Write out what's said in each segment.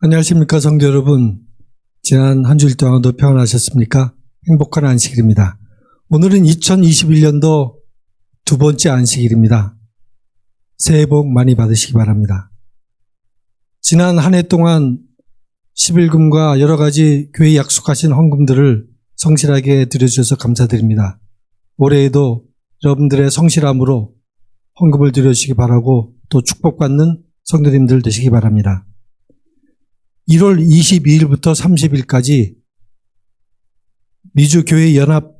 안녕하십니까 성도 여러분. 지난 한 주일 동안도 평안하셨습니까? 행복한 안식일입니다. 오늘은 2021년도 두 번째 안식일입니다. 새해 복 많이 받으시기 바랍니다. 지난 한 해 동안 11금과 여러 가지 교회 약속하신 헌금들을 성실하게 드려주셔서 감사드립니다. 올해에도 여러분들의 성실함으로 헌금을 드려주시기 바라고 또 축복받는 성도님들 되시기 바랍니다. 1월 22일부터 30일까지 미주교회 연합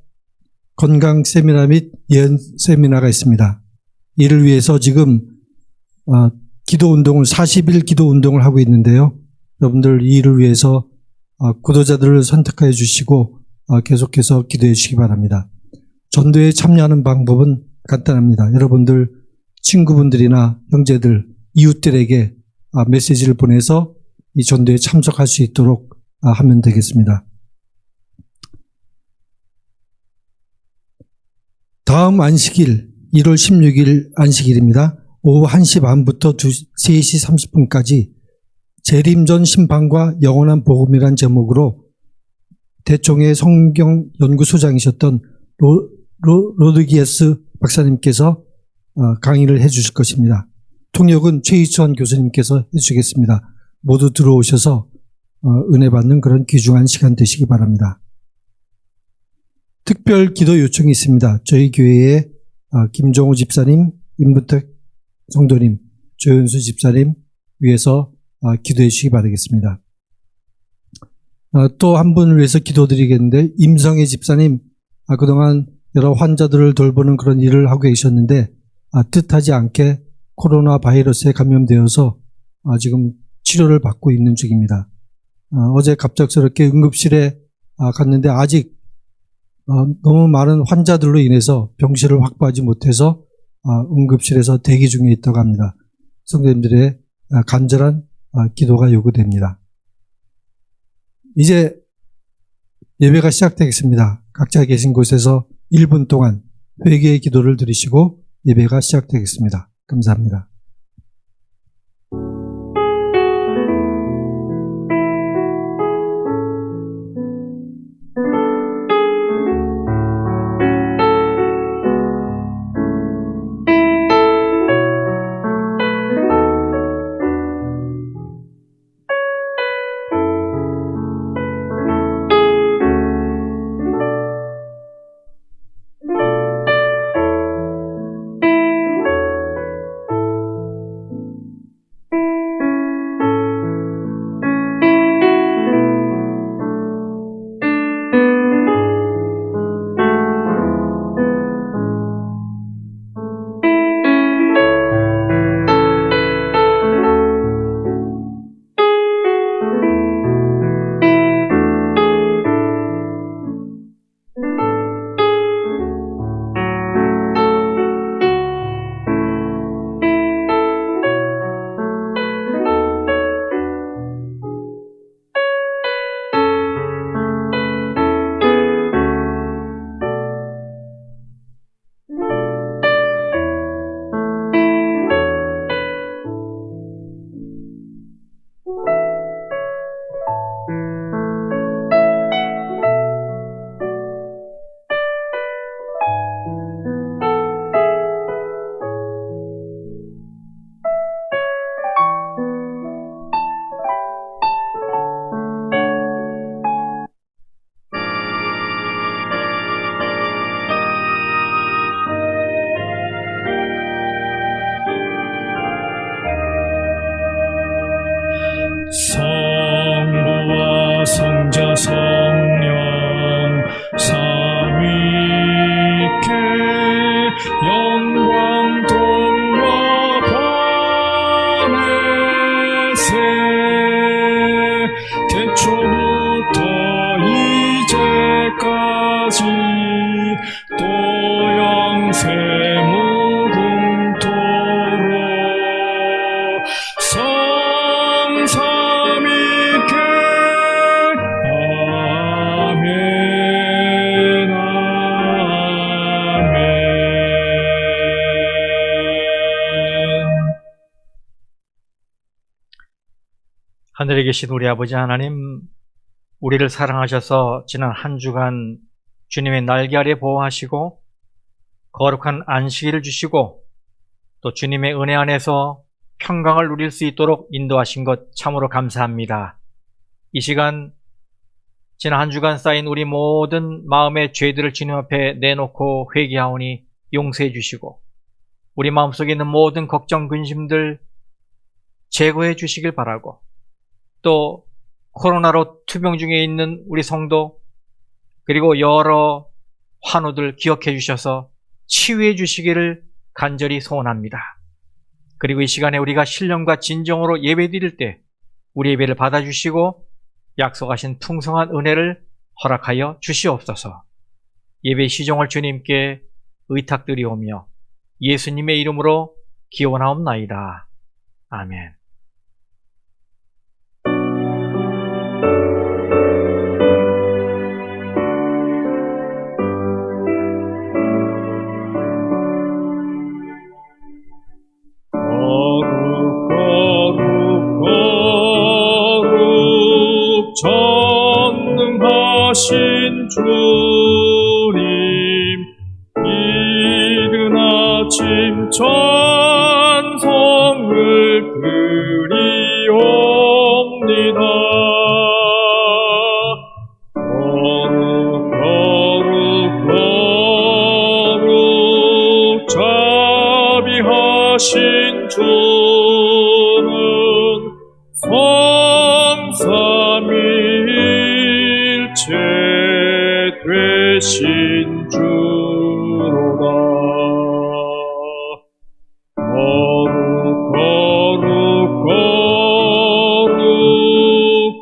건강 세미나 및 예언 세미나가 있습니다. 이를 위해서 지금 기도운동을 40일 기도운동을 하고 있는데요. 여러분들 이 일을 위해서 구도자들을 선택해 주시고 계속해서 기도해 주시기 바랍니다. 전도에 참여하는 방법은 간단합니다. 여러분들 친구분들이나 형제들, 이웃들에게 메시지를 보내서 이 전도에 참석할 수 있도록 하면 되겠습니다. 다음 안식일 1월 16일 안식일입니다. 오후 1시 반부터 3시 30분까지 재림전 심판과 영원한 복음이란 제목으로 대총회 성경 연구소장이셨던 로드기에스 박사님께서 강의를 해 주실 것입니다. 통역은 최희천 교수님께서 해 주시겠습니다. 모두 들어오셔서 은혜 받는 그런 귀중한 시간 되시기 바랍니다. 특별 기도 요청이 있습니다. 저희 교회에 김정우 집사님, 임부택 성도님, 조현수 집사님 위해서 기도해 주시기 바라겠습니다. 또 한 분을 위해서 기도드리겠는데 임성애 집사님 그동안 여러 환자들을 돌보는 그런 일을 하고 계셨는데 뜻하지 않게 코로나 바이러스에 감염되어서 지금 치료를 받고 있는 중입니다. 어제 갑작스럽게 응급실에 갔는데 아직 너무 많은 환자들로 인해서 병실을 확보하지 못해서 응급실에서 대기 중에 있다고 합니다. 성도님들의 간절한 기도가 요구됩니다. 이제 예배가 시작되겠습니다. 각자 계신 곳에서 1분 동안 회개의 기도를 드리시고 예배가 시작되겠습니다. 감사합니다. 하늘에 계신 우리 아버지 하나님, 우리를 사랑하셔서 지난 한 주간 주님의 날개 아래 보호하시고 거룩한 안식일을 주시고 또 주님의 은혜 안에서 평강을 누릴 수 있도록 인도하신 것 참으로 감사합니다. 이 시간 지난 한 주간 쌓인 우리 모든 마음의 죄들을 주님 앞에 내놓고 회개하오니 용서해 주시고 우리 마음속에 있는 모든 걱정, 근심들 제거해 주시길 바라고, 또 코로나로 투병 중에 있는 우리 성도 그리고 여러 환우들 기억해 주셔서 치유해 주시기를 간절히 소원합니다. 그리고 이 시간에 우리가 신령과 진정으로 예배드릴 때 우리 예배를 받아주시고 약속하신 풍성한 은혜를 허락하여 주시옵소서. 예배 시종을 주님께 의탁드리오며 예수님의 이름으로 기원하옵나이다. 아멘. 전능하신 주님, 이른 아침 찬송을 드리옵니다. 거룩 자비하신 주는 성삼위일체 되신 주로다. 거룩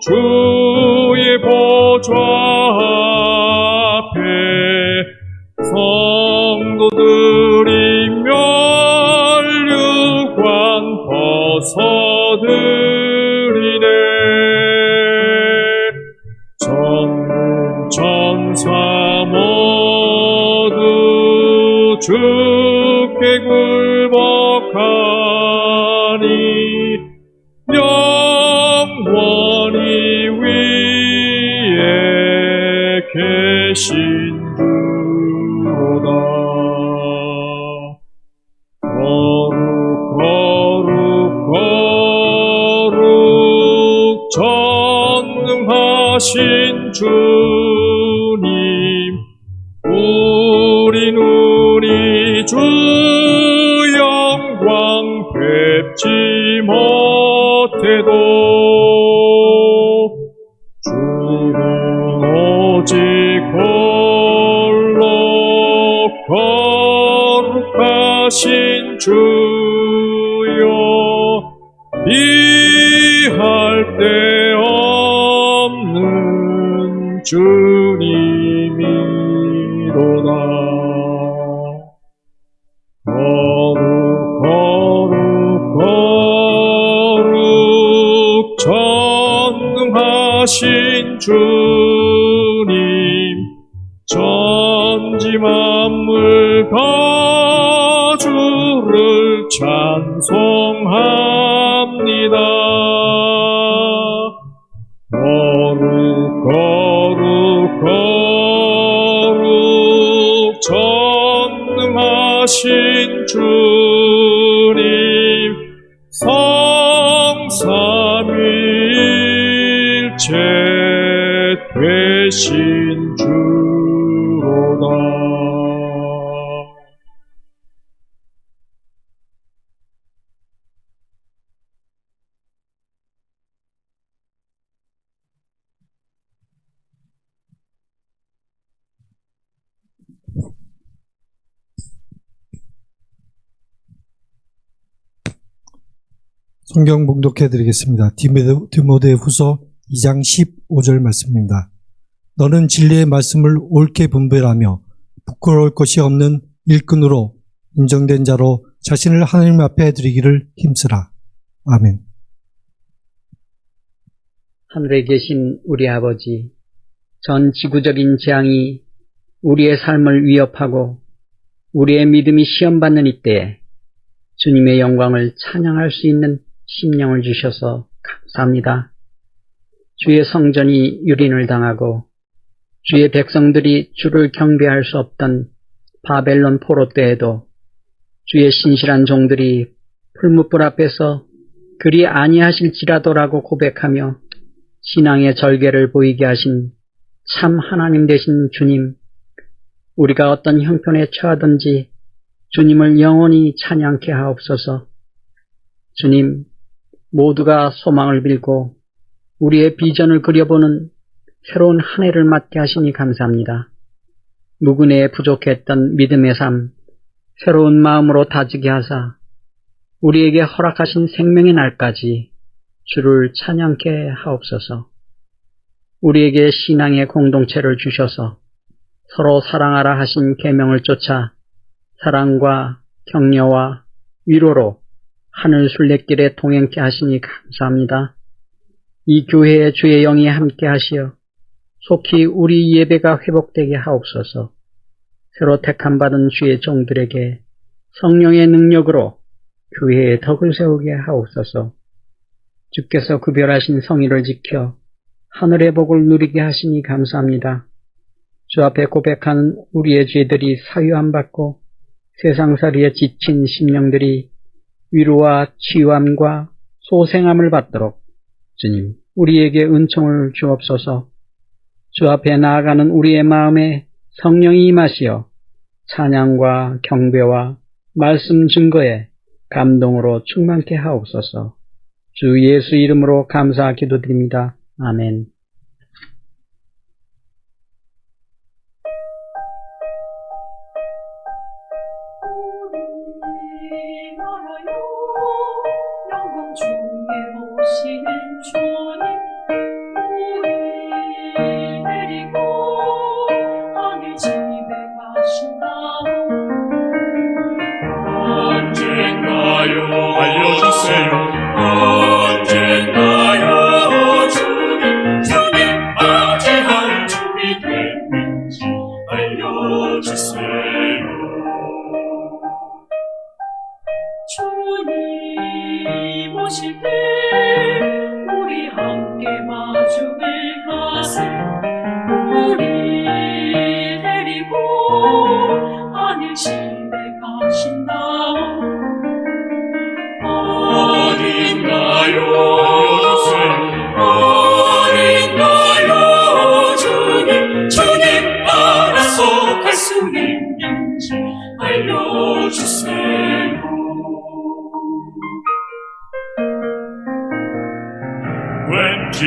주의 보좌 앞에 성도들이 면류관 벗어드리네. 전문 천사 모두 주께 굴복하니 영원히 위에 계신 주로다. 거룩 전능하신 주님, 우리 주 영광 뵙지 못해도 주는 오직 홀로 거룩하신 주여, 비할 데 없는 주님이로다. 거룩 전능하신 주님, 전지 만물 다 주를 찬송합니다. 거룩 전능하신 주님, 성삼위일체 되신 주로다. 성경 봉독해 드리겠습니다. 디모데후서 2장 15절 말씀입니다. 너는 진리의 말씀을 옳게 분별하며 부끄러울 것이 없는 일꾼으로 인정된 자로 자신을 하나님 앞에 드리기를 힘쓰라. 아멘. 하늘에 계신 우리 아버지, 전 지구적인 재앙이 우리의 삶을 위협하고 우리의 믿음이 시험받는 이때에 주님의 영광을 찬양할 수 있는 심령을 주셔서 감사합니다. 주의 성전이 유린을 당하고 주의 백성들이 주를 경배할 수 없던 바벨론 포로 때에도 주의 신실한 종들이 풀무불 앞에서 그리 아니하실지라도라고 고백하며 신앙의 절개를 보이게 하신 참 하나님 되신 주님, 우리가 어떤 형편에 처하든지 주님을 영원히 찬양케 하옵소서. 주님, 모두가 소망을 빌고 우리의 비전을 그려보는 새로운 한 해를 맞게 하시니 감사합니다. 무근해에 부족했던 믿음의 삶, 새로운 마음으로 다지게 하사 우리에게 허락하신 생명의 날까지 주를 찬양케 하옵소서. 우리에게 신앙의 공동체를 주셔서 서로 사랑하라 하신 계명을 쫓아 사랑과 격려와 위로로 하늘 순례길에 동행케 하시니 감사합니다. 이 교회에 주의 영이 함께 하시어 속히 우리 예배가 회복되게 하옵소서. 새로 택함받은 주의 종들에게 성령의 능력으로 교회의 덕을 세우게 하옵소서. 주께서 구별하신 성의를 지켜 하늘의 복을 누리게 하시니 감사합니다. 주 앞에 고백하는 우리의 죄들이 사유함 받고 세상살이에 지친 심령들이 위로와 치유함과 소생함을 받도록 주님, 우리에게 은총을 주옵소서. 주 앞에 나아가는 우리의 마음에 성령이 임하시어 찬양과 경배와 말씀 증거에 감동으로 충만케 하옵소서. 주 예수 이름으로 감사 기도드립니다. 아멘. 우리나라요 영광 중에 오시는 주님 우리 데리고 하늘 집에 가신다오 언젠가요 알려주세요 언젠가요 주님 맞이할 준비 됐는지 알려주세요 주님 오실 때 우리 함께 마중을 가세 우리 데리고 하늘 집에 가신다오 어딘가요 어딘가요 주님 알아서 갈 수 있는지 알려주세요 왠지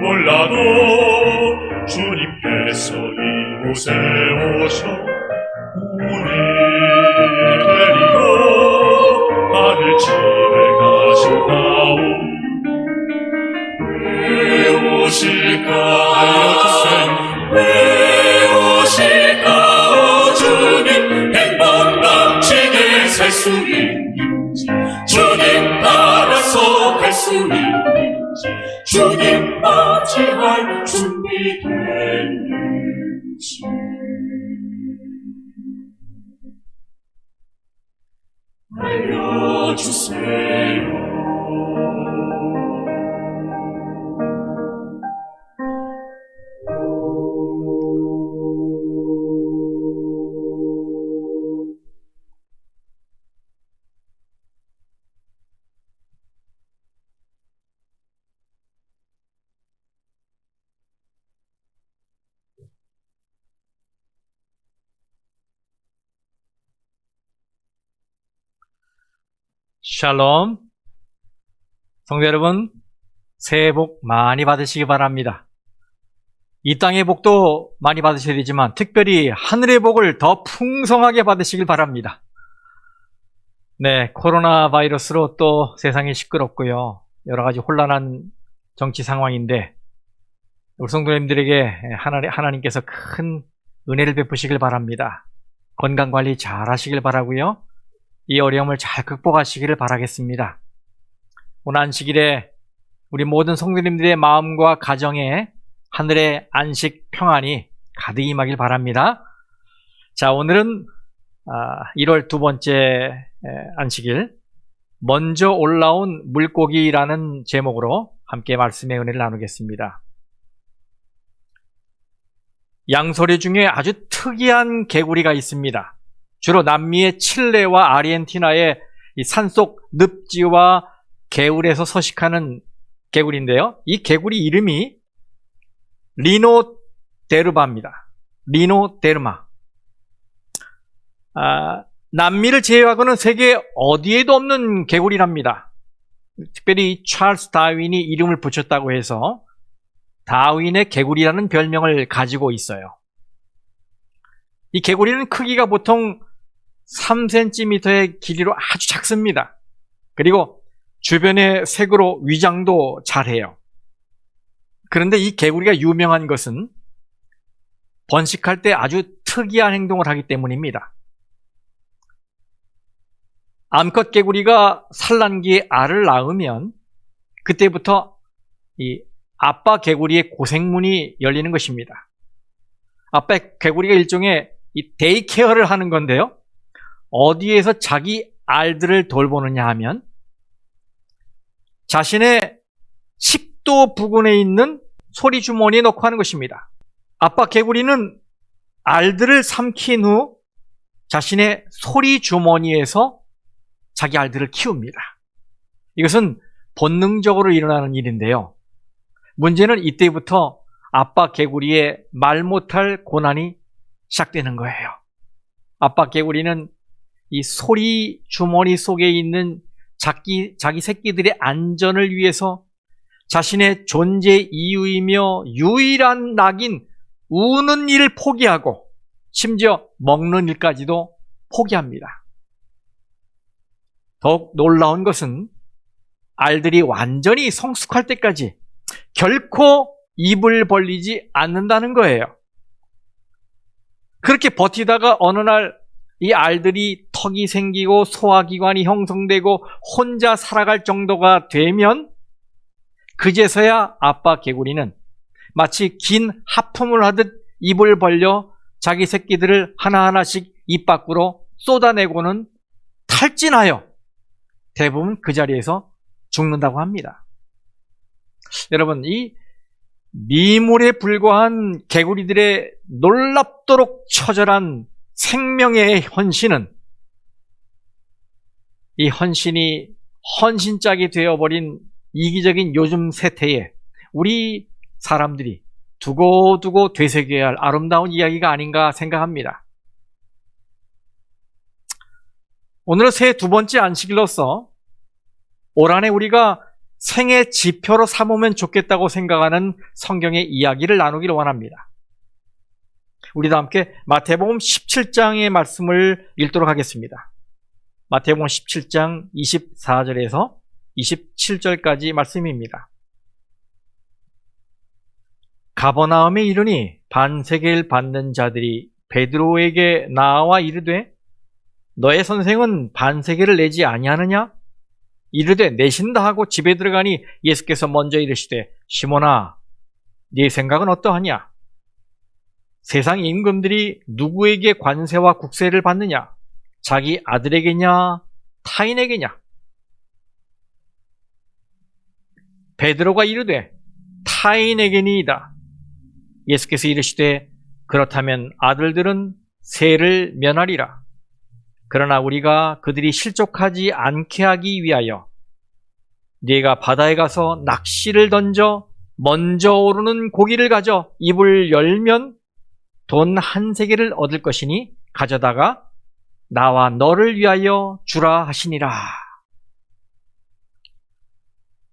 몰라도 주님께서 이곳에 오셔 우리 데리고 하늘 집에 가실까오 왜 오실까 알려주세요 왜 오실까오 주님 행복 넘치게 살 수 있는지 주님 따라서 갈 수 있는지 주님 맞이할 준비 됐는지 알려주세요 샬롬. 성도 여러분, 새해 복 많이 받으시기 바랍니다. 이 땅의 복도 많이 받으셔야 되지만 특별히 하늘의 복을 더 풍성하게 받으시길 바랍니다. 네, 코로나 바이러스로 또 세상이 시끄럽고요. 여러 가지 혼란한 정치 상황인데 우리 성도님들에게 하나님께서 큰 은혜를 베푸시길 바랍니다. 건강관리 잘 하시길 바라고요. 이 어려움을 잘 극복하시기를 바라겠습니다. 오늘 안식일에 우리 모든 성도님들의 마음과 가정에 하늘의 안식 평안이 가득 임하길 바랍니다. 자, 오늘은 1월 두 번째 안식일 먼저 올라온 물고기라는 제목으로 함께 말씀의 은혜를 나누겠습니다. 양서류 중에 아주 특이한 개구리가 있습니다. 주로 남미의 칠레와 아르헨티나의 이 산속 늪지와 개울에서 서식하는 개구리인데요. 이 개구리 이름이 리노데르마입니다. 리노데르마. 남미를 제외하고는 세계 어디에도 없는 개구리랍니다. 특별히 찰스 다윈이 이름을 붙였다고 해서 다윈의 개구리라는 별명을 가지고 있어요. 이 개구리는 크기가 보통 3cm의 길이로 아주 작습니다. 그리고 주변의 색으로 위장도 잘해요. 그런데 이 개구리가 유명한 것은 번식할 때 아주 특이한 행동을 하기 때문입니다. 암컷 개구리가 산란기에 알을 낳으면 그때부터 이 아빠 개구리의 고생문이 열리는 것입니다. 아빠 개구리가 일종의 이 데이케어를 하는 건데요. 어디에서 자기 알들을 돌보느냐 하면 자신의 식도 부근에 있는 소리 주머니에 넣고 하는 것입니다. 아빠 개구리는 알들을 삼킨 후 자신의 소리 주머니에서 자기 알들을 키웁니다. 이것은 본능적으로 일어나는 일인데요. 문제는 이때부터 아빠 개구리의 말 못할 고난이 시작되는 거예요. 아빠 개구리는 이 소리 주머니 속에 있는 자기 새끼들의 안전을 위해서 자신의 존재 이유이며 유일한 낙인 우는 일을 포기하고 심지어 먹는 일까지도 포기합니다. 더욱 놀라운 것은 알들이 완전히 성숙할 때까지 결코 입을 벌리지 않는다는 거예요. 그렇게 버티다가 어느 날 이 알들이 턱이 생기고 소화기관이 형성되고 혼자 살아갈 정도가 되면 그제서야 아빠 개구리는 마치 긴 하품을 하듯 입을 벌려 자기 새끼들을 하나하나씩 입 밖으로 쏟아내고는 탈진하여 대부분 그 자리에서 죽는다고 합니다. 여러분, 이 미물에 불과한 개구리들의 놀랍도록 처절한 생명의 헌신은 이 헌신이 헌신짝이 되어버린 이기적인 요즘 세태에 우리 사람들이 두고두고 되새겨야 할 아름다운 이야기가 아닌가 생각합니다. 오늘은 새해 두 번째 안식일로서 올 한해 우리가 생애 지표로 삼으면 좋겠다고 생각하는 성경의 이야기를 나누기를 원합니다. 우리도 함께 마태복음 17장의 말씀을 읽도록 하겠습니다. 마태복음 17장 24절에서 27절까지 말씀입니다. 가버나움에 이르니 반세겔 받는 자들이 베드로에게 나와 이르되 너의 선생은 반세겔을 내지 아니하느냐? 이르되 내신다 하고 집에 들어가니 예수께서 먼저 이르시되 시몬아 네 생각은 어떠하냐? 세상 임금들이 누구에게 관세와 국세를 받느냐? 자기 아들에게냐? 타인에게냐? 베드로가 이르되 타인에게니이다. 예수께서 이르시되 그렇다면 아들들은 세를 면하리라. 그러나 우리가 그들이 실족하지 않게 하기 위하여 네가 바다에 가서 낚시를 던져 먼저 오르는 고기를 가져 입을 열면 돈 1세겔을 얻을 것이니 가져다가 나와 너를 위하여 주라 하시니라.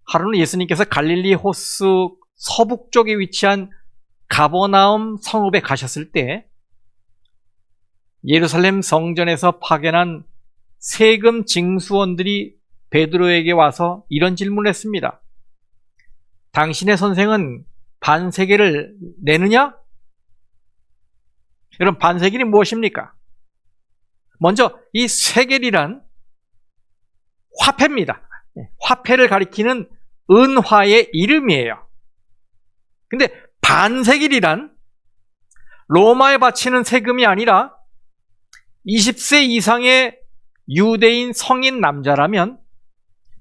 하루는 예수님께서 갈릴리 호수 서북쪽에 위치한 가버나움 성읍에 가셨을 때 예루살렘 성전에서 파견한 세금 징수원들이 베드로에게 와서 이런 질문을 했습니다. 당신의 선생은 반세겔을 내느냐? 여러분, 반세겔이 무엇입니까? 먼저 이 세겔이란 화폐입니다. 화폐를 가리키는 은화의 이름이에요. 근데 반세겔이란 로마에 바치는 세금이 아니라 20세 이상의 유대인 성인 남자라면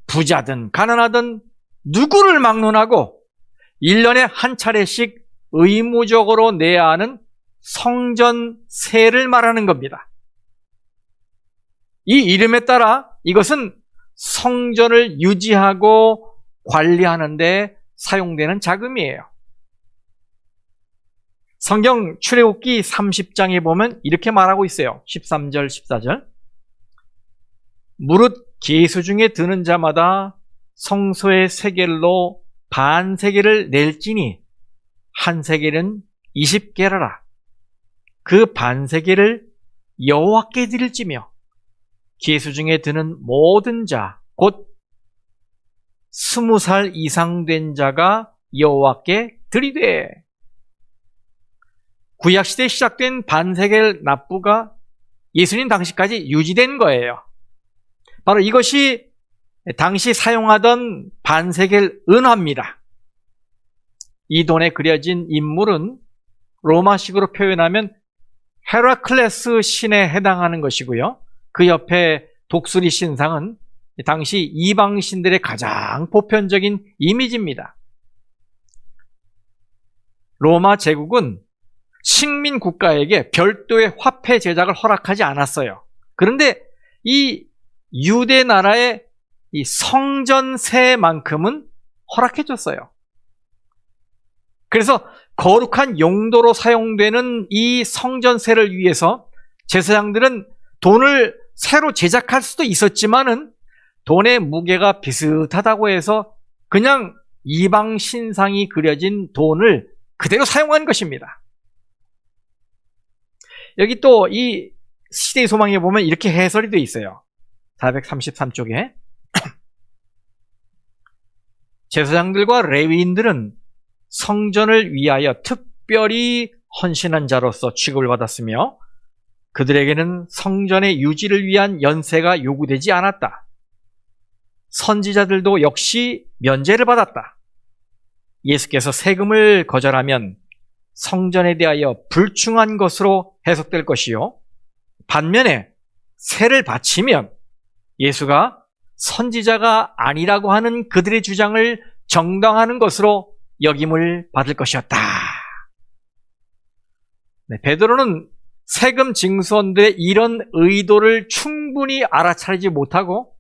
부자든 가난하든 누구를 막론하고 1년에 한 차례씩 의무적으로 내야 하는 성전세를 말하는 겁니다. 이 이름에 따라 이것은 성전을 유지하고 관리하는 데 사용되는 자금이에요. 성경 출애굽기 30장에 보면 이렇게 말하고 있어요. 13절, 14절. 무릇 계수 중에 드는 자마다 성소의 세겔로 반 세겔을 낼지니 한 세겔은 20게라라. 그 반 세겔을 여호와께 드릴지며 계수 중에 드는 모든 자 곧 20살 이상 된 자가 여호와께 드리되. 구약시대에 시작된 반세겔 납부가 예수님 당시까지 유지된 거예요. 바로 이것이 당시 사용하던 반세겔 은화입니다. 이 돈에 그려진 인물은 로마식으로 표현하면 헤라클레스 신에 해당하는 것이고요. 그 옆에 독수리 신상은 당시 이방신들의 가장 보편적인 이미지입니다. 로마 제국은 식민 국가에게 별도의 화폐 제작을 허락하지 않았어요. 그런데 이 유대 나라의 이 성전세만큼은 허락해 줬어요. 그래서 거룩한 용도로 사용되는 이 성전세를 위해서 제사장들은 돈을 새로 제작할 수도 있었지만은 돈의 무게가 비슷하다고 해서 그냥 이방 신상이 그려진 돈을 그대로 사용한 것입니다. 여기 또 이 시대의 소망에 보면 이렇게 해설이 되어 있어요. 433쪽에 제사장들과 레위인들은 성전을 위하여 특별히 헌신한 자로서 취급을 받았으며 그들에게는 성전의 유지를 위한 연세가 요구되지 않았다. 선지자들도 역시 면제를 받았다. 예수께서 세금을 거절하면 성전에 대하여 불충한 것으로 해석될 것이요. 반면에 세를 바치면 예수가 선지자가 아니라고 하는 그들의 주장을 정당화하는 것으로 여김을 받을 것이었다. 네, 베드로는 세금 징수원들의 이런 의도를 충분히 알아차리지 못하고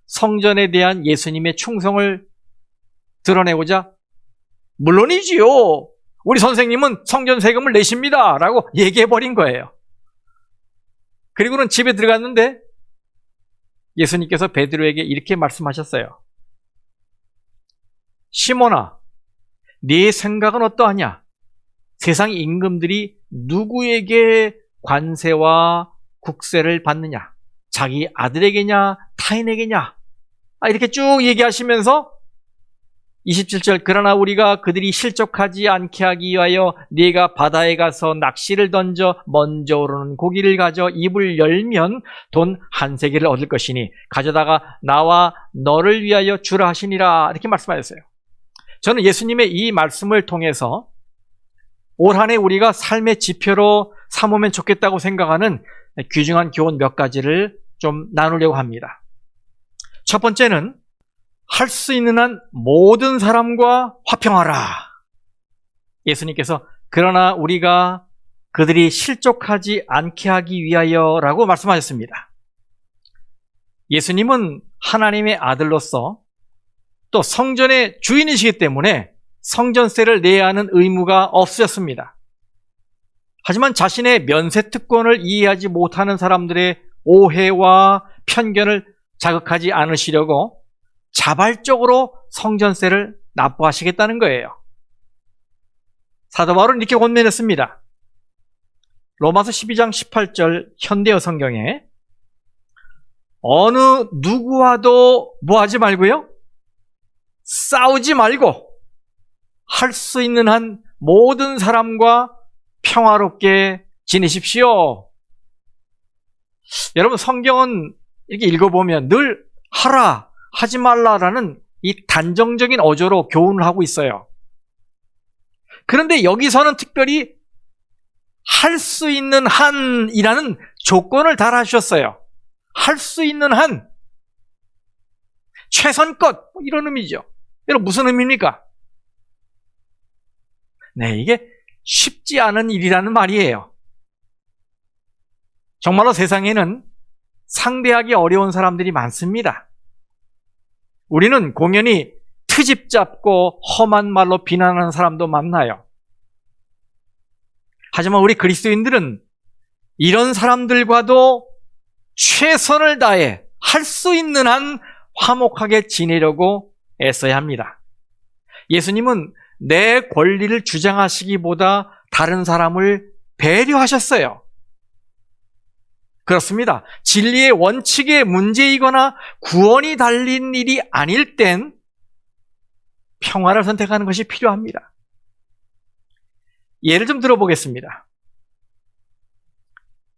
성전에 대한 예수님의 충성을 드러내고자 물론이지요. 우리 선생님은 성전 세금을 내십니다. 라고 얘기해버린 거예요. 그리고는 집에 들어갔는데 예수님께서 베드로에게 이렇게 말씀하셨어요. 시몬아, 네 생각은 어떠하냐? 세상 임금들이 누구에게 관세와 국세를 받느냐? 자기 아들에게냐? 타인에게냐? 이렇게 쭉 얘기하시면서 27절 그러나 우리가 그들이 실족하지 않게 하기 위하여 네가 바다에 가서 낚시를 던져 먼저 오르는 고기를 가져 입을 열면 돈 한 세겔을 얻을 것이니 가져다가 나와 너를 위하여 주라 하시니라 이렇게 말씀하셨어요. 저는 예수님의 이 말씀을 통해서 올 한 해 우리가 삶의 지표로 삼으면 좋겠다고 생각하는 귀중한 교훈 몇 가지를 좀 나누려고 합니다. 첫 번째는 할 수 있는 한 모든 사람과 화평하라. 예수님께서 그러나 우리가 그들이 실족하지 않게 하기 위하여라고 말씀하셨습니다. 예수님은 하나님의 아들로서 또 성전의 주인이시기 때문에 성전세를 내야 하는 의무가 없으셨습니다. 하지만 자신의 면세특권을 이해하지 못하는 사람들의 오해와 편견을 자극하지 않으시려고 자발적으로 성전세를 납부하시겠다는 거예요. 사도 바울은 이렇게 권면했습니다. 로마서 12장 18절 현대어 성경에 어느 누구와도 뭐 하지 말고요? 싸우지 말고 할 수 있는 한 모든 사람과 평화롭게 지내십시오. 여러분 성경은 이렇게 읽어보면 늘 하라, 하지 말라라는 이 단정적인 어조로 교훈을 하고 있어요. 그런데 여기서는 특별히 할 수 있는 한이라는 조건을 달아주셨어요. 할 수 있는 한, 최선껏 이런 의미죠. 여러분, 무슨 의미입니까? 네, 이게 쉽지 않은 일이라는 말이에요. 정말로 세상에는 상대하기 어려운 사람들이 많습니다. 우리는 공연히 트집 잡고 험한 말로 비난하는 사람도 만나요. 하지만 우리 그리스도인들은 이런 사람들과도 최선을 다해 할 수 있는 한 화목하게 지내려고 애써야 합니다. 예수님은 내 권리를 주장하시기보다 다른 사람을 배려하셨어요. 그렇습니다. 진리의 원칙에 문제이거나 구원이 달린 일이 아닐 땐 평화를 선택하는 것이 필요합니다. 예를 좀 들어보겠습니다.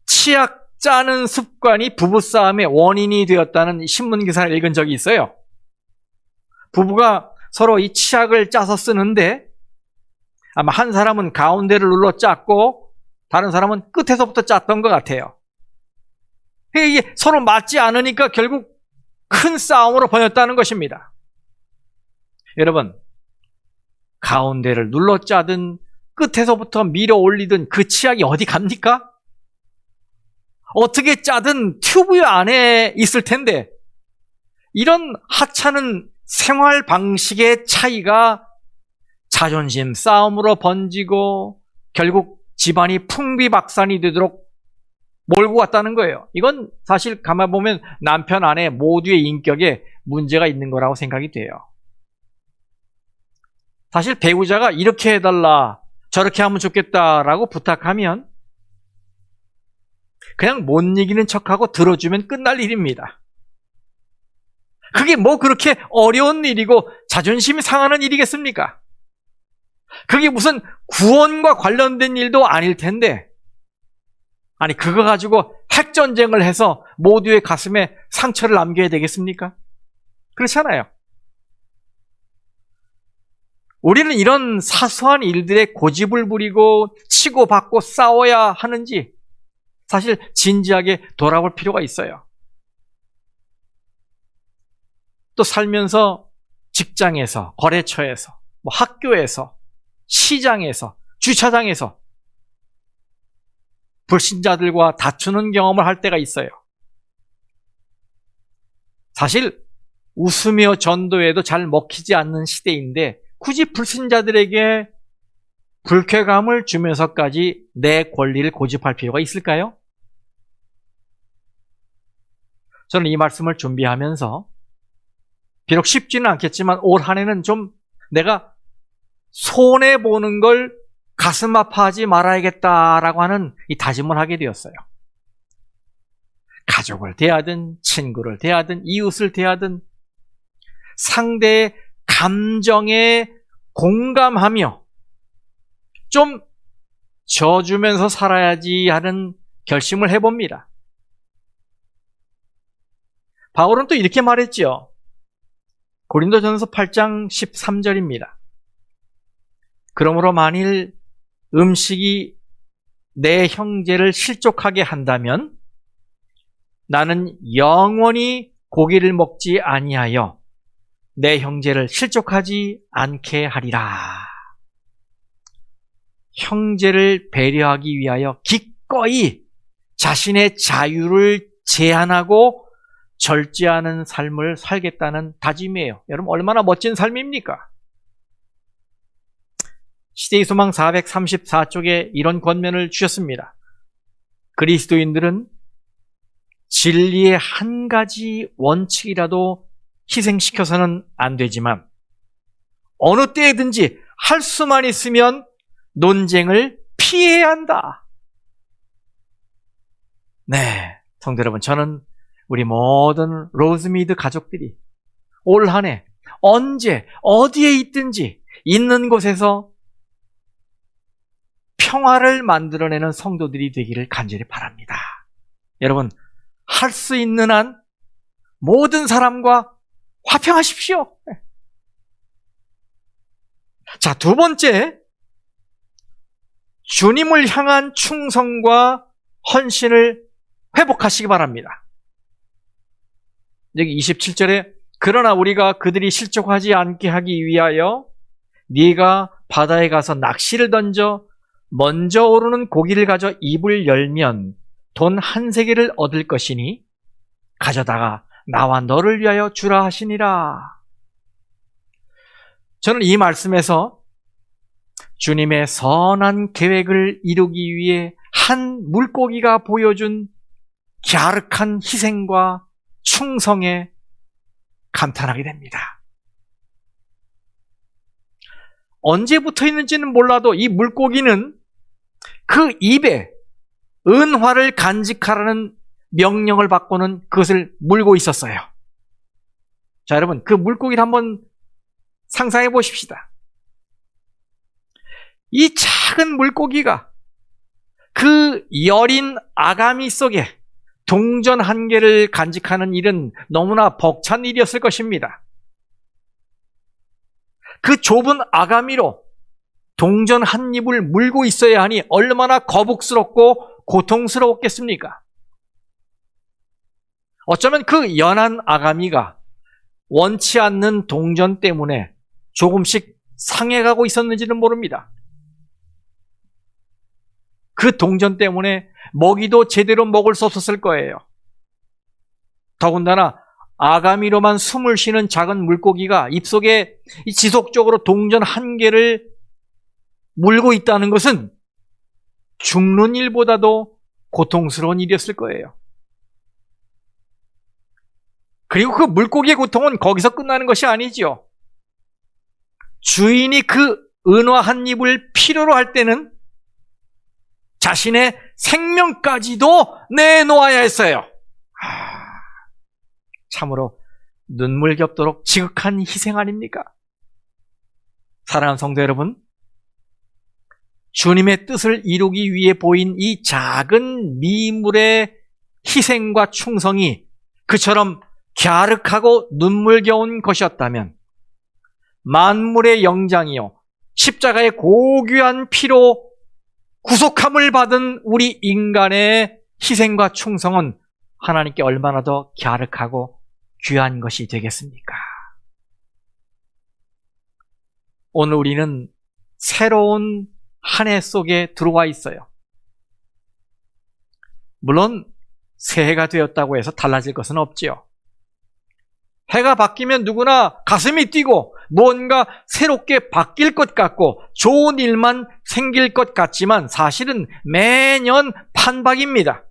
치약 짜는 습관이 부부싸움의 원인이 되었다는 신문기사를 읽은 적이 있어요. 부부가 서로 이 치약을 짜서 쓰는데 아마 한 사람은 가운데를 눌러 짰고 다른 사람은 끝에서부터 짰던 것 같아요. 이게 서로 맞지 않으니까 결국 큰 싸움으로 번졌다는 것입니다. 여러분, 가운데를 눌러 짜든 끝에서부터 밀어 올리든 그 치약이 어디 갑니까? 어떻게 짜든 튜브 안에 있을 텐데 이런 하찮은 생활 방식의 차이가 자존심 싸움으로 번지고 결국 집안이 풍비박산이 되도록 몰고 갔다는 거예요. 이건 사실 가만 보면 남편 아내 모두의 인격에 문제가 있는 거라고 생각이 돼요. 사실 배우자가 이렇게 해달라 저렇게 하면 좋겠다라고 부탁하면 그냥 못 이기는 척하고 들어주면 끝날 일입니다. 그게 뭐 그렇게 어려운 일이고 자존심이 상하는 일이겠습니까? 그게 무슨 구원과 관련된 일도 아닐 텐데 아니 그거 가지고 핵전쟁을 해서 모두의 가슴에 상처를 남겨야 되겠습니까? 그렇잖아요. 우리는 이런 사소한 일들에 고집을 부리고 치고받고 싸워야 하는지 사실 진지하게 돌아볼 필요가 있어요. 또 살면서 직장에서, 거래처에서, 뭐 학교에서, 시장에서, 주차장에서 불신자들과 다투는 경험을 할 때가 있어요. 사실 웃으며 전도해도 잘 먹히지 않는 시대인데 굳이 불신자들에게 불쾌감을 주면서까지 내 권리를 고집할 필요가 있을까요? 저는 이 말씀을 준비하면서 비록 쉽지는 않겠지만 올 한 해는 좀 내가 손해보는 걸 가슴 아파하지 말아야겠다라고 하는 이 다짐을 하게 되었어요. 가족을 대하든 친구를 대하든 이웃을 대하든 상대의 감정에 공감하며 좀 져주면서 살아야지 하는 결심을 해봅니다. 바울은 또 이렇게 말했죠. 고린도전서 8장 13절입니다. 그러므로 만일 음식이 내 형제를 실족하게 한다면 나는 영원히 고기를 먹지 아니하여 내 형제를 실족하지 않게 하리라. 형제를 배려하기 위하여 기꺼이 자신의 자유를 제한하고 절제하는 삶을 살겠다는 다짐이에요. 여러분 얼마나 멋진 삶입니까? 시대의 소망 434쪽에 이런 권면을 주셨습니다. 그리스도인들은 진리의 한 가지 원칙이라도 희생시켜서는 안 되지만 어느 때든지 할 수만 있으면 논쟁을 피해야 한다. 네, 성도 여러분, 저는 우리 모든 로즈미드 가족들이 올 한 해 언제 어디에 있든지 있는 곳에서 평화를 만들어내는 성도들이 되기를 간절히 바랍니다. 여러분, 할 수 있는 한 모든 사람과 화평하십시오. 자, 두 번째, 주님을 향한 충성과 헌신을 회복하시기 바랍니다. 여기 27절에 그러나 우리가 그들이 실족하지 않게 하기 위하여 네가 바다에 가서 낚시를 던져 먼저 오르는 고기를 가져 입을 열면 돈 한 세겔을 얻을 것이니 가져다가 나와 너를 위하여 주라 하시니라. 저는 이 말씀에서 주님의 선한 계획을 이루기 위해 한 물고기가 보여준 갸륵한 희생과 충성에 감탄하게 됩니다. 언제 붙어 있는지는 몰라도 이 물고기는 그 입에 은화를 간직하라는 명령을 받고는 그것을 물고 있었어요. 자, 여러분, 그 물고기를 한번 상상해 보십시다. 이 작은 물고기가 그 여린 아가미 속에 동전 한 개를 간직하는 일은 너무나 벅찬 일이었을 것입니다. 그 좁은 아가미로 동전 한 입을 물고 있어야 하니 얼마나 거북스럽고 고통스러웠겠습니까? 어쩌면 그 연한 아가미가 원치 않는 동전 때문에 조금씩 상해가고 있었는지는 모릅니다. 그 동전 때문에 먹이도 제대로 먹을 수 없었을 거예요. 더군다나 아가미로만 숨을 쉬는 작은 물고기가 입속에 지속적으로 동전 한 개를 물고 있다는 것은 죽는 일보다도 고통스러운 일이었을 거예요. 그리고 그 물고기의 고통은 거기서 끝나는 것이 아니지요. 주인이 그 은화 한 입을 필요로 할 때는 자신의 생명까지도 내놓아야 했어요. 참으로 눈물 겹도록 지극한 희생 아닙니까? 사랑하는 성도 여러분, 주님의 뜻을 이루기 위해 보인 이 작은 미물의 희생과 충성이 그처럼 갸륵하고 눈물겨운 것이었다면 만물의 영장이요 십자가의 고귀한 피로 구속함을 받은 우리 인간의 희생과 충성은 하나님께 얼마나 더 갸륵하고 귀한 것이 되겠습니까? 오늘 우리는 새로운 한 해 속에 들어와 있어요. 물론 새해가 되었다고 해서 달라질 것은 없지요. 해가 바뀌면 누구나 가슴이 뛰고 뭔가 새롭게 바뀔 것 같고 좋은 일만 생길 것 같지만 사실은 매년 판박입니다.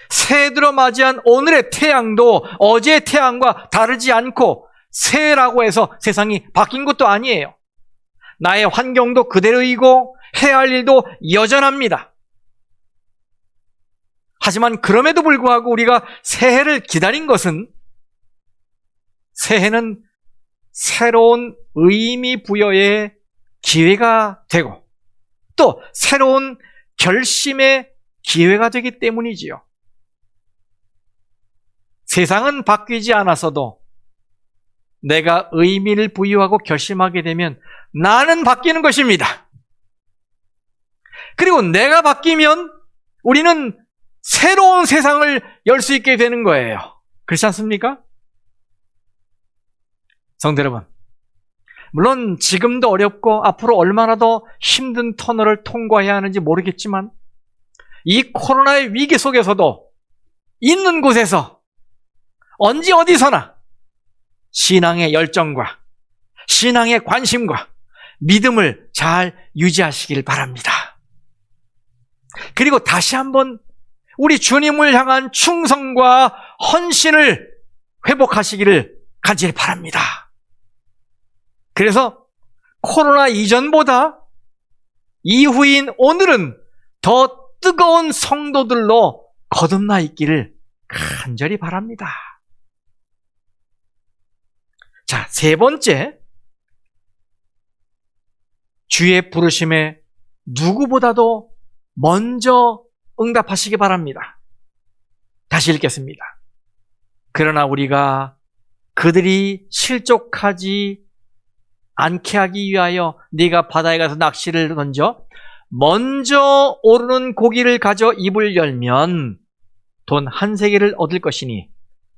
새해 들어 맞이한 오늘의 태양도 어제의 태양과 다르지 않고 새해라고 해서 세상이 바뀐 것도 아니에요. 나의 환경도 그대로이고 해야 할 일도 여전합니다. 하지만 그럼에도 불구하고 우리가 새해를 기다린 것은 새해는 새로운 의미 부여의 기회가 되고 또 새로운 결심의 기회가 되기 때문이지요. 세상은 바뀌지 않았어도 내가 의미를 부여하고 결심하게 되면 나는 바뀌는 것입니다. 그리고 내가 바뀌면 우리는 새로운 세상을 열 수 있게 되는 거예요. 그렇지 않습니까? 성도 여러분, 물론 지금도 어렵고 앞으로 얼마나 더 힘든 터널을 통과해야 하는지 모르겠지만 이 코로나의 위기 속에서도 있는 곳에서 언제 어디서나 신앙의 열정과 신앙의 관심과 믿음을 잘 유지하시길 바랍니다. 그리고 다시 한번 우리 주님을 향한 충성과 헌신을 회복하시기를 간절히 바랍니다. 그래서 코로나 이전보다 이후인 오늘은 더 뜨거운 성도들로 거듭나 있기를 간절히 바랍니다. 자, 세 번째, 주의 부르심에 누구보다도 먼저 응답하시기 바랍니다. 다시 읽겠습니다. 그러나 우리가 그들이 실족하지 않게 하기 위하여 네가 바다에 가서 낚시를 던져 먼저 오르는 고기를 가져 입을 열면 돈 한 세겔을 얻을 것이니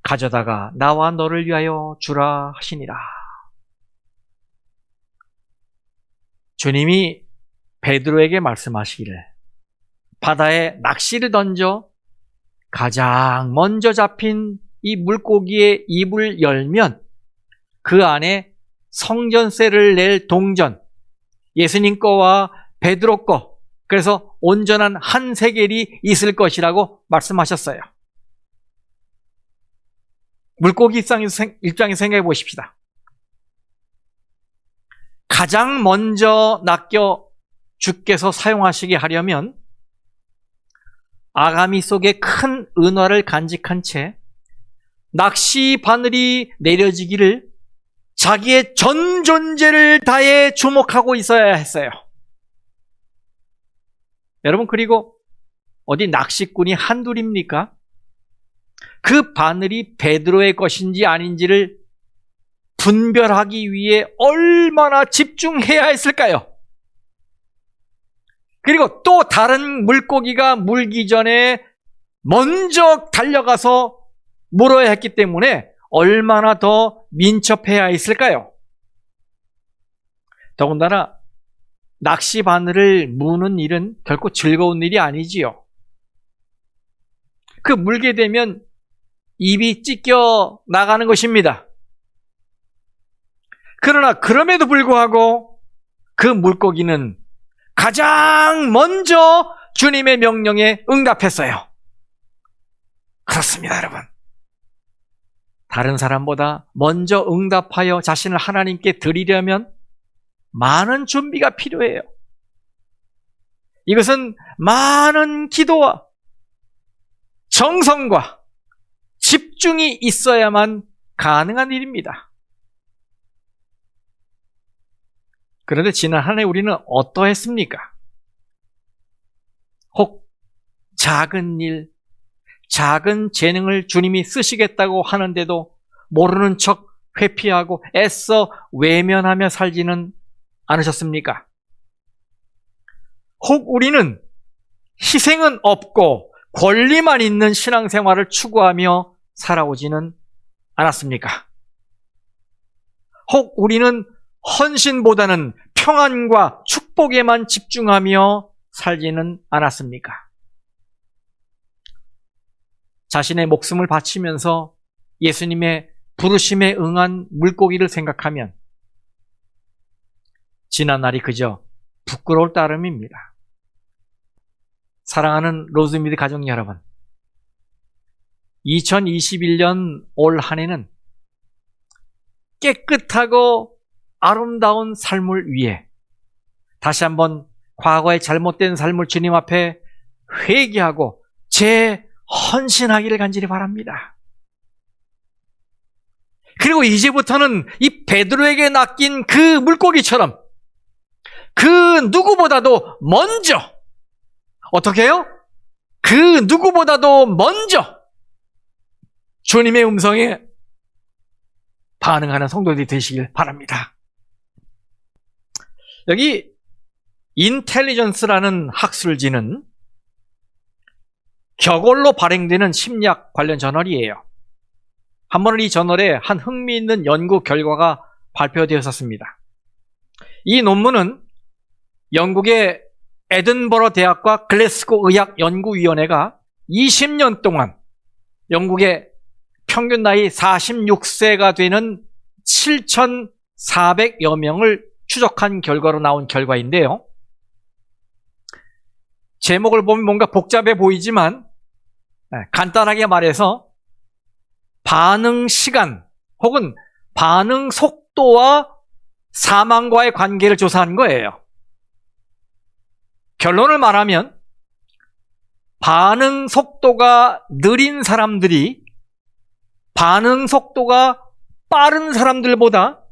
가져다가 나와 너를 위하여 주라 하시니라. 주님이 베드로에게 말씀하시기를 바다에 낚시를 던져 가장 먼저 잡힌 이 물고기의 입을 열면 그 안에 성전세를 낼 동전, 예수님 거와 베드로 거, 그래서 온전한 한 세겔이 있을 것이라고 말씀하셨어요. 물고기 입장에서 생각해 보십시다. 가장 먼저 낚여 주께서 사용하시게 하려면 아가미 속에 큰 은화를 간직한 채 낚시 바늘이 내려지기를 자기의 전 존재를 다해 주목하고 있어야 했어요. 여러분, 그리고 어디 낚시꾼이 한둘입니까? 그 바늘이 베드로의 것인지 아닌지를 분별하기 위해 얼마나 집중해야 했을까요? 그리고 또 다른 물고기가 물기 전에 먼저 달려가서 물어야 했기 때문에 얼마나 더 민첩해야 했을까요? 더군다나 낚시 바늘을 무는 일은 결코 즐거운 일이 아니지요. 그 물게 되면 입이 찢겨 나가는 것입니다. 그러나 그럼에도 불구하고 그 물고기는 가장 먼저 주님의 명령에 응답했어요. 그렇습니다, 여러분. 다른 사람보다 먼저 응답하여 자신을 하나님께 드리려면 많은 준비가 필요해요. 이것은 많은 기도와 정성과 집중이 있어야만 가능한 일입니다. 그런데 지난 한 해 우리는 어떠했습니까? 혹 작은 일, 작은 재능을 주님이 쓰시겠다고 하는데도 모르는 척 회피하고 애써 외면하며 살지는 않으셨습니까? 혹 우리는 희생은 없고 권리만 있는 신앙생활을 추구하며 살아오지는 않았습니까? 혹 우리는 헌신보다는 평안과 축복에만 집중하며 살지는 않았습니까? 자신의 목숨을 바치면서 예수님의 부르심에 응한 물고기를 생각하면 지난 날이 그저 부끄러울 따름입니다. 사랑하는 로즈미드 가족 여러분, 2021년 올 한 해는 깨끗하고 아름다운 삶을 위해 다시 한번 과거의 잘못된 삶을 주님 앞에 회개하고 재헌신하기를 간절히 바랍니다. 그리고 이제부터는 이 베드로에게 낚인 그 물고기처럼 그 누구보다도 먼저, 어떻게 해요? 그 누구보다도 먼저 주님의 음성에 반응하는 성도들이 되시길 바랍니다. 여기 인텔리전스라는 학술지는 격언로 발행되는 심리학 관련 저널이에요. 한 번은 이 저널에 한 흥미있는 연구 결과가 발표되었었습니다. 이 논문은 영국의 에든버러 대학과 글래스고 의학연구위원회가 20년 동안 영국의 평균 나이 46세가 되는 7,400여 명을 추적한 결과로 나온 결과인데요. 제목을 보면 뭔가 복잡해 보이지만 간단하게 말해서 반응 시간 혹은 반응 속도와 사망과의 관계를 조사한 거예요. 결론을 말하면 반응 속도가 느린 사람들이 반응 속도가 빠른 사람들보다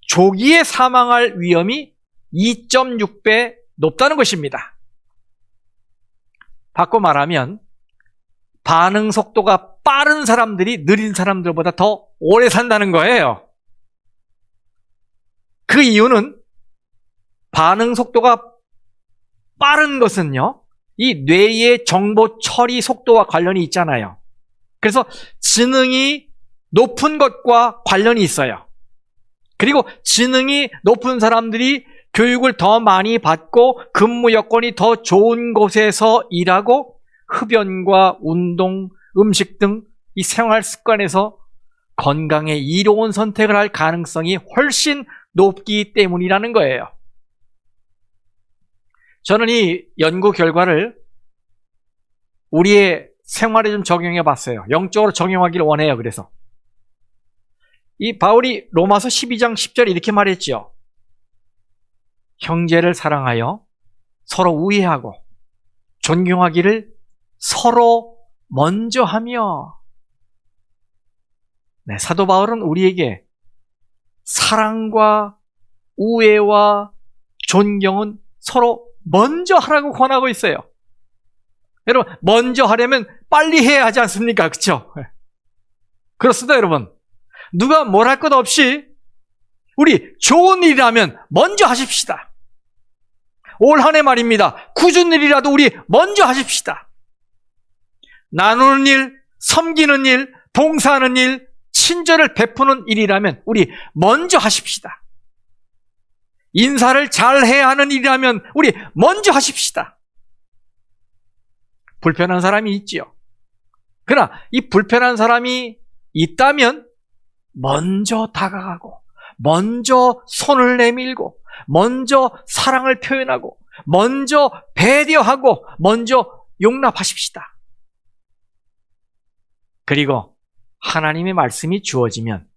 조기에 사망할 위험이 2.6배 높다는 것입니다. 바꿔 말하면 반응 속도가 빠른 사람들이 느린 사람들보다 더 오래 산다는 거예요. 그 이유는 반응 속도가 빠른 것은요, 이 뇌의 정보 처리 속도와 관련이 있잖아요. 그래서 지능이 높은 것과 관련이 있어요. 그리고 지능이 높은 사람들이 교육을 더 많이 받고 근무 여건이 더 좋은 곳에서 일하고 흡연과 운동, 음식 등 이 생활 습관에서 건강에 이로운 선택을 할 가능성이 훨씬 높기 때문이라는 거예요. 저는 이 연구 결과를 우리의 생활에 좀 적용해 봤어요. 영적으로 적용하기를 원해요. 그래서 이 바울이 로마서 12장 10절에 이렇게 말했죠. 형제를 사랑하여 서로 우애하고 존경하기를 서로 먼저 하며. 네, 사도 바울은 우리에게 사랑과 우애와 존경은 서로 먼저 하라고 권하고 있어요. 여러분, 먼저 하려면 빨리 해야 하지 않습니까? 그렇죠? 그렇습니다, 여러분. 누가 뭘 할 것 없이 우리 좋은 일이라면 먼저 하십시다. 올 한 해 말입니다. 굳은 일이라도 우리 먼저 하십시다. 나누는 일, 섬기는 일, 봉사하는 일, 친절을 베푸는 일이라면 우리 먼저 하십시다. 인사를 잘 해야 하는 일이라면 우리 먼저 하십시다. 불편한 사람이 있지요. 그러나 이 불편한 사람이 있다면 먼저 다가가고 먼저 손을 내밀고 먼저 사랑을 표현하고 먼저 배려하고 먼저 용납하십시다. 그리고 하나님의 말씀이 주어지면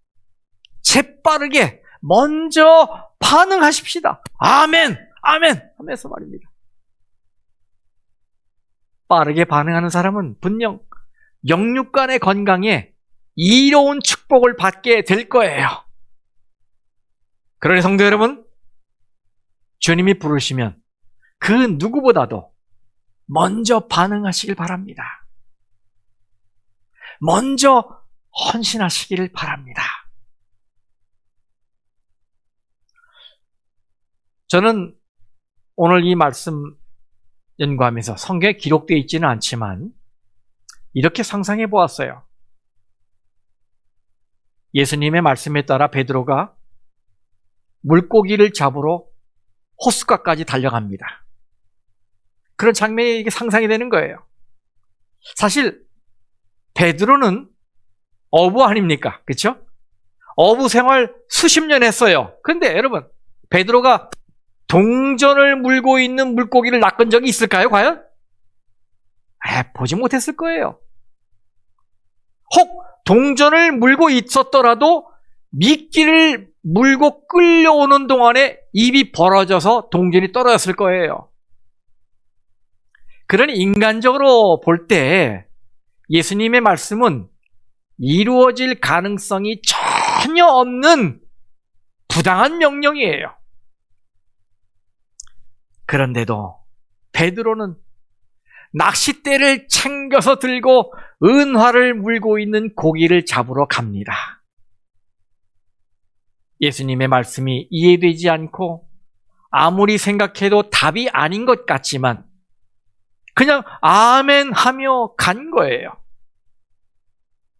재빠르게 먼저 반응하십시다. 아멘! 아멘! 하면서 말입니다. 빠르게 반응하는 사람은 분명 영육간의 건강에 이로운 축복을 받게 될 거예요. 그러니 성도 여러분, 주님이 부르시면 그 누구보다도 먼저 반응하시길 바랍니다. 먼저 헌신하시기를 바랍니다. 저는 오늘 이 말씀 연구하면서 성경에 기록되어 있지는 않지만 이렇게 상상해 보았어요. 예수님의 말씀에 따라 베드로가 물고기를 잡으러 호숫가까지 달려갑니다. 그런 장면이 이게 상상이 되는 거예요. 사실 베드로는 어부 아닙니까? 그렇죠? 어부 생활 수십 년 했어요. 근데 여러분, 베드로가 동전을 물고 있는 물고기를 낚은 적이 있을까요, 과연? 보지 못했을 거예요. 혹 동전을 물고 있었더라도 미끼를 물고 끌려오는 동안에 입이 벌어져서 동전이 떨어졌을 거예요. 그러니 인간적으로 볼 때 예수님의 말씀은 이루어질 가능성이 전혀 없는 부당한 명령이에요. 그런데도 베드로는 낚싯대를 챙겨서 들고 은화를 물고 있는 고기를 잡으러 갑니다. 예수님의 말씀이 이해되지 않고 아무리 생각해도 답이 아닌 것 같지만 그냥 아멘 하며 간 거예요.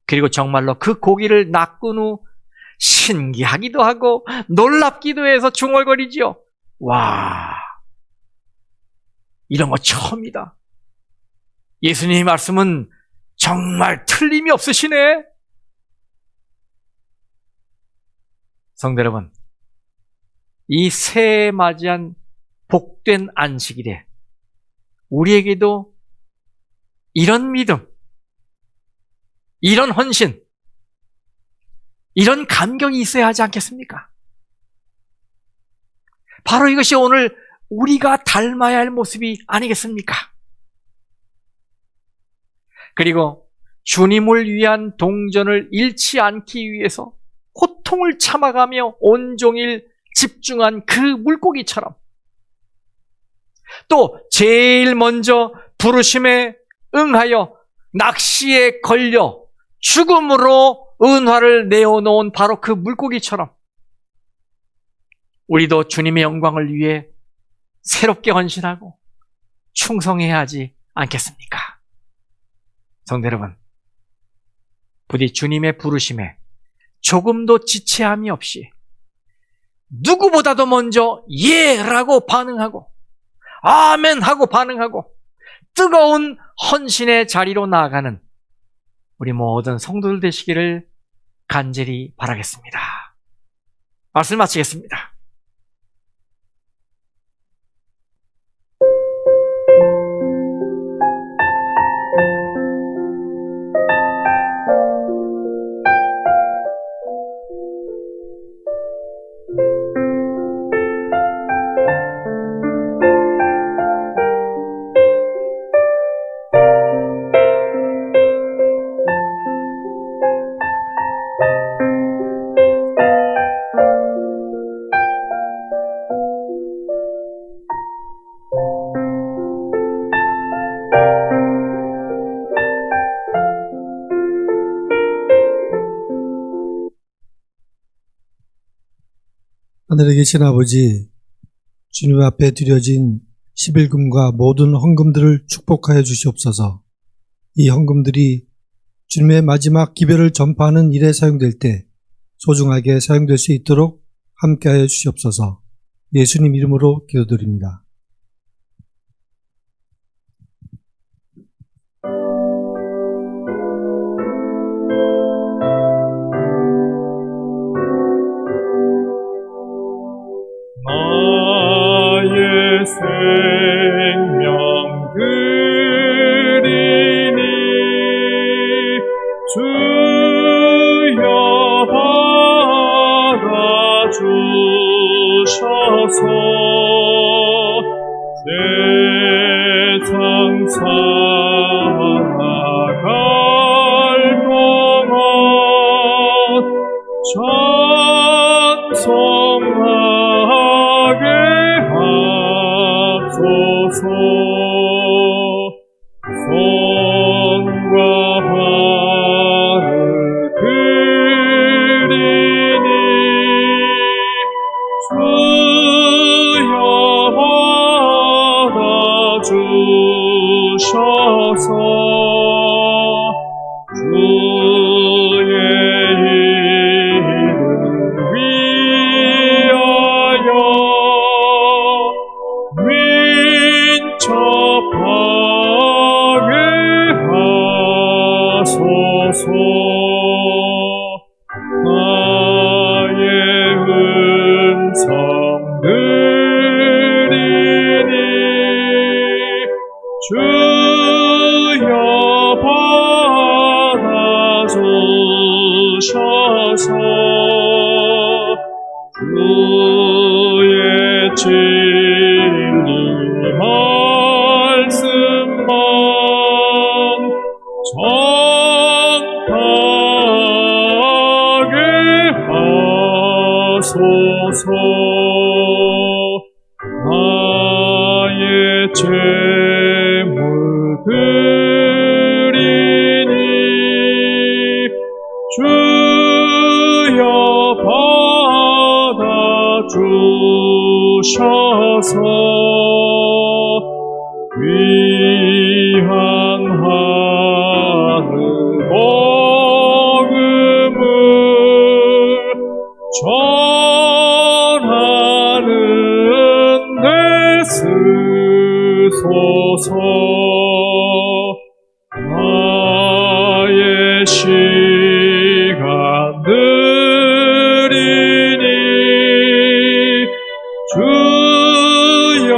그리고 정말로 그 고기를 낚은 후 신기하기도 하고 놀랍기도 해서 중얼거리죠. 와, 이런 거 처음이다. 예수님의 말씀은 정말 틀림이 없으시네. 성도 여러분, 이 새해 맞이한 복된 안식일에 우리에게도 이런 믿음, 이런 헌신, 이런 감격이 있어야 하지 않겠습니까? 바로 이것이 오늘 우리가 닮아야 할 모습이 아니겠습니까? 그리고 주님을 위한 동전을 잃지 않기 위해서 고통을 참아가며 온종일 집중한 그 물고기처럼 또 제일 먼저 부르심에 응하여 낚시에 걸려 죽음으로 은화를 내어놓은 바로 그 물고기처럼 우리도 주님의 영광을 위해 새롭게 헌신하고 충성해야 하지 않겠습니까? 성도 여러분, 부디 주님의 부르심에 조금도 지체함이 없이 누구보다도 먼저 예라고 반응하고 아멘 하고 반응하고 뜨거운 헌신의 자리로 나아가는 우리 모든 성도들 되시기를 간절히 바라겠습니다. 말씀 마치겠습니다. 하늘에 계신 아버지, 주님 앞에 드려진 11금과 모든 헌금들을 축복하여 주시옵소서. 이 헌금들이 주님의 마지막 기별을 전파하는 일에 사용될 때 소중하게 사용될 수 있도록 함께하여 주시옵소서. 예수님 이름으로 기도드립니다. 나의 생명 드리니 주여 받아주셔서 세상 살아갈 동안 찬송하게 하소서. 손과 발을 드리니 주여 받아주셔서 주의 이름 위하여 민첩하게 하소서. 나의 음성 드리니 주여 받아주셔서 주의 진리 말씀만 전하게 하소서. 나의 재물 드리니 주여 받아주셔서 귀한 하늘 복음을 전하는 데 쓰소서. 나의 시간 드리니 주여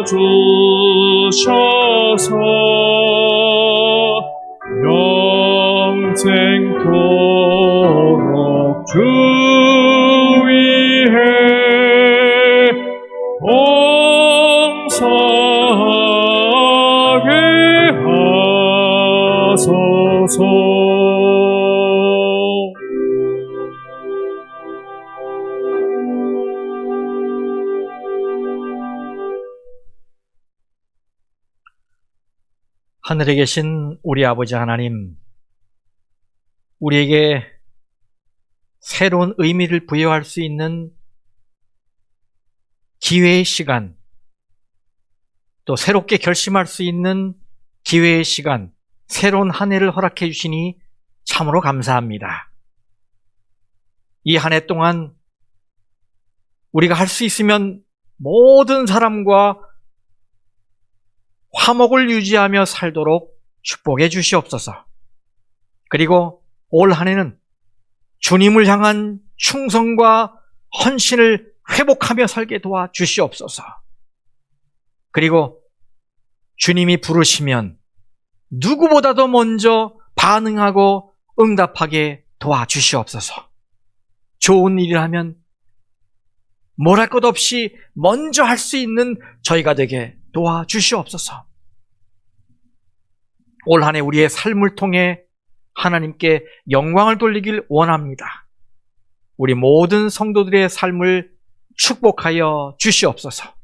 받아주셔서 영생토록 주 위에 봉사하게 하소서. 하늘에 계신 우리 아버지 하나님, 우리에게 새로운 의미를 부여할 수 있는 기회의 시간, 또 새롭게 결심할 수 있는 기회의 시간, 새로운 한 해를 허락해 주시니 참으로 감사합니다. 이 한 해 동안 우리가 할 수 있으면 모든 사람과 화목을 유지하며 살도록 축복해 주시옵소서. 그리고 올 한 해는 주님을 향한 충성과 헌신을 회복하며 살게 도와 주시옵소서. 그리고 주님이 부르시면 누구보다도 먼저 반응하고 응답하게 도와 주시옵소서. 좋은 일을 하면 뭘 할 것 없이 먼저 할 수 있는 저희가 되게 도와 주시옵소서. 올 한 해 우리의 삶을 통해 하나님께 영광을 돌리길 원합니다. 우리 모든 성도들의 삶을 축복하여 주시옵소서.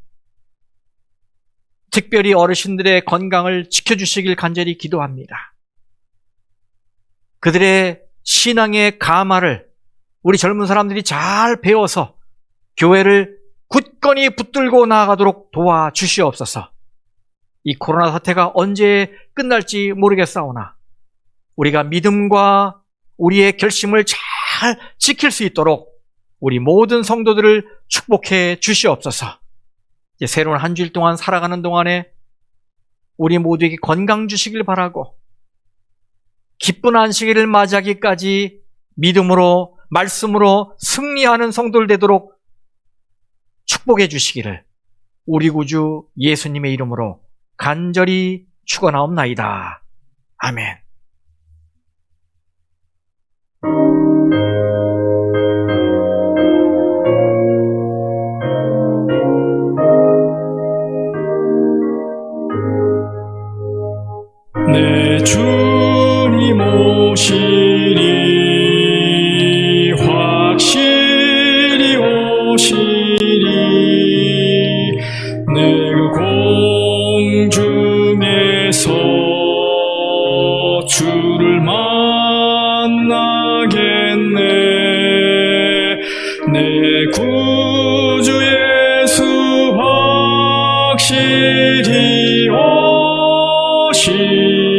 특별히 어르신들의 건강을 지켜주시길 간절히 기도합니다. 그들의 신앙의 가마를 우리 젊은 사람들이 잘 배워서 교회를 굳건히 붙들고 나아가도록 도와주시옵소서. 이 코로나 사태가 언제 끝날지 모르겠사오나 우리가 믿음과 우리의 결심을 잘 지킬 수 있도록 우리 모든 성도들을 축복해 주시옵소서. 이제 새로운 한 주일 동안 살아가는 동안에 우리 모두에게 건강 주시길 바라고 기쁜 안식일을 맞이하기까지 믿음으로 말씀으로 승리하는 성도들 되도록 축복해 주시기를 우리 구주 예수님의 이름으로 간절히 축원하옵나이다. 아멘. 내 주님 오시리 확실히 오시리 내 그 공중에서 주를 만나겠네 내 구주 예수 확실히 오시리